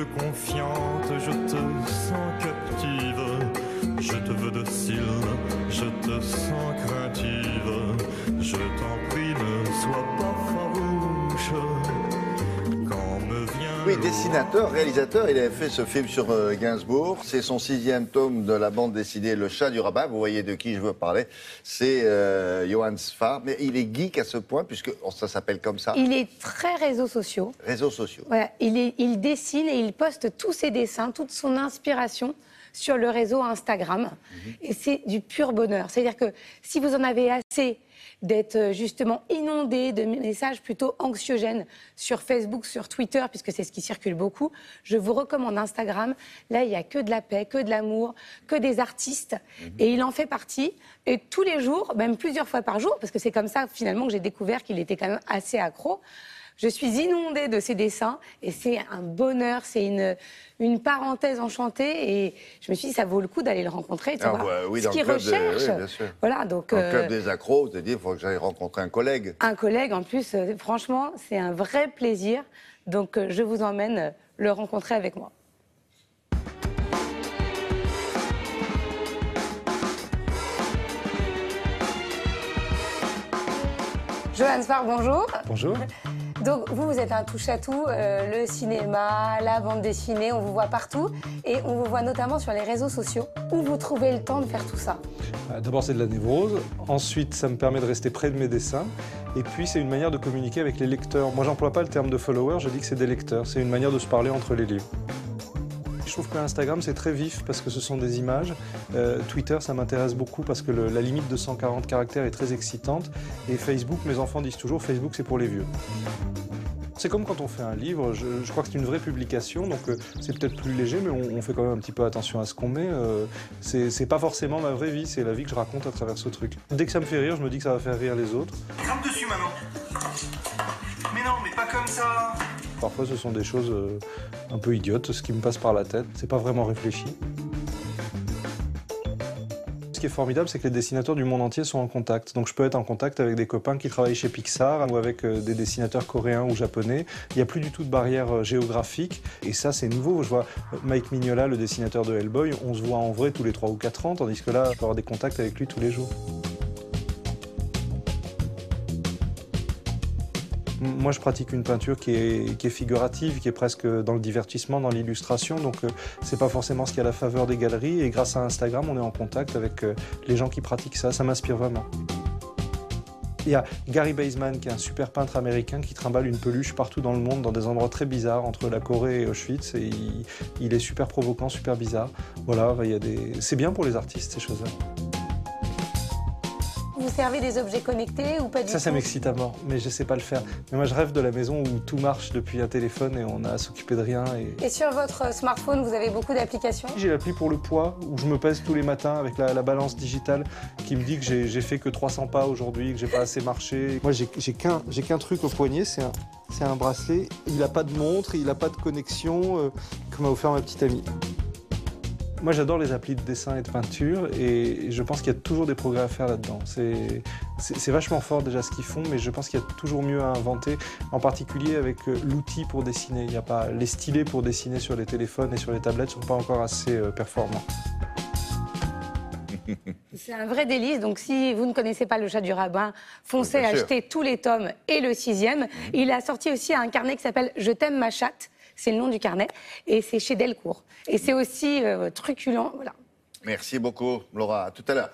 veux confiante, je te sens captive. Je te veux docile, je te sens craintive. Je t'en prie, ne sois pas farouche. Quand me vient Oui, dessinateur, réalisateur, il avait fait ce film sur Gainsbourg. C'est son 6e tome de la bande dessinée Le Chat du Rabbin. Vous voyez de qui je veux parler. C'est Johann Sfar. Mais il est geek à ce point, puisque ça s'appelle comme ça. Il est très réseaux sociaux. Réseaux sociaux. Voilà, il dessine et il poste tous ses dessins, toute son inspiration sur le réseau Instagram. Et c'est du pur bonheur. C'est-à-dire que si vous en avez assez d'être justement inondé de messages plutôt anxiogènes sur Facebook, sur Twitter, puisque c'est ce qui circule beaucoup, je vous recommande Instagram. Là, il n'y a que de la paix, que de l'amour, que des artistes. Et il en fait partie. Et tous les jours, même plusieurs fois par jour, parce que c'est comme ça finalement que j'ai découvert qu'il était quand même assez accro, je suis inondée de ses dessins et c'est un bonheur, c'est une parenthèse enchantée et je me suis dit ça vaut le coup d'aller le rencontrer, tu vois, oui, ce qu'il recherche. Oui, bien sûr. Voilà, donc, dans le club des accros, vous avez dit, il faut que j'aille rencontrer un collègue. Un collègue en plus, franchement, c'est un vrai plaisir. Donc je vous emmène le rencontrer avec moi. Johann Sfar, bonjour. Bonjour. Donc vous êtes un touche-à-tout, le cinéma, la bande dessinée, on vous voit partout et on vous voit notamment sur les réseaux sociaux. Où vous trouvez le temps de faire tout ça? D'abord c'est de la névrose, ensuite ça me permet de rester près de mes dessins et puis c'est une manière de communiquer avec les lecteurs. Moi j'emploie pas le terme de follower, je dis que c'est des lecteurs, c'est une manière de se parler entre les livres. Je trouve que Instagram c'est très vif parce que ce sont des images. Twitter ça m'intéresse beaucoup parce que la limite de 140 caractères est très excitante. Et Facebook, mes enfants disent toujours Facebook c'est pour les vieux. C'est comme quand on fait un livre, je crois que c'est une vraie publication, donc c'est peut-être plus léger, mais on fait quand même un petit peu attention à ce qu'on met. C'est pas forcément ma vraie vie, c'est la vie que je raconte à travers ce truc. Dès que ça me fait rire, je me dis que ça va faire rire les autres. Grimpe dessus, maman. Mais non, mais pas comme ça. Parfois ce sont des choses un peu idiotes, ce qui me passe par la tête, c'est pas vraiment réfléchi. Ce qui est formidable, c'est que les dessinateurs du monde entier sont en contact. Donc je peux être en contact avec des copains qui travaillent chez Pixar ou avec des dessinateurs coréens ou japonais. Il n'y a plus du tout de barrière géographique. Et ça, c'est nouveau. Je vois Mike Mignola, le dessinateur de Hellboy, on se voit en vrai tous les 3 ou 4 ans, tandis que là, je peux avoir des contacts avec lui tous les jours. Moi, je pratique une peinture qui est figurative, qui est presque dans le divertissement, dans l'illustration. Donc, c'est pas forcément ce qu'il y a à la faveur des galeries. Et grâce à Instagram, on est en contact avec les gens qui pratiquent ça. Ça m'inspire vraiment. Il y a Gary Baseman, qui est un super peintre américain, qui trimballe une peluche partout dans le monde, dans des endroits très bizarres, entre la Corée et Auschwitz. Et il est super provocant, super bizarre. Voilà, c'est bien pour les artistes, ces choses-là. Vous servez des objets connectés ou pas du tout? Ça m'excite à mort, mais je sais pas le faire. Mais moi, je rêve de la maison où tout marche depuis un téléphone et on a à s'occuper de rien. Et sur votre smartphone, vous avez beaucoup d'applications? J'ai l'appli pour le poids, où je me pèse tous les matins avec la balance digitale qui me dit que j'ai fait que 300 pas aujourd'hui, que j'ai pas assez marché. Moi, j'ai qu'un truc au poignet, c'est un bracelet. Il n'a pas de montre, il n'a pas de connexion, que m'a offert ma petite amie. Moi, j'adore les applis de dessin et de peinture et je pense qu'il y a toujours des progrès à faire là-dedans. C'est vachement fort déjà ce qu'ils font, mais je pense qu'il y a toujours mieux à inventer, en particulier avec l'outil pour dessiner. Il y a pas, les stylets pour dessiner sur les téléphones et sur les tablettes ne sont pas encore assez performants. C'est un vrai délice, donc si vous ne connaissez pas Le Chat du Rabbin, foncez acheter tous les tomes et le 6e. Il a sorti aussi un carnet qui s'appelle « Je t'aime ma chatte ». C'est le nom du carnet, et c'est chez Delcourt. Et c'est aussi truculent, voilà. Merci beaucoup, Laura. À tout à l'heure.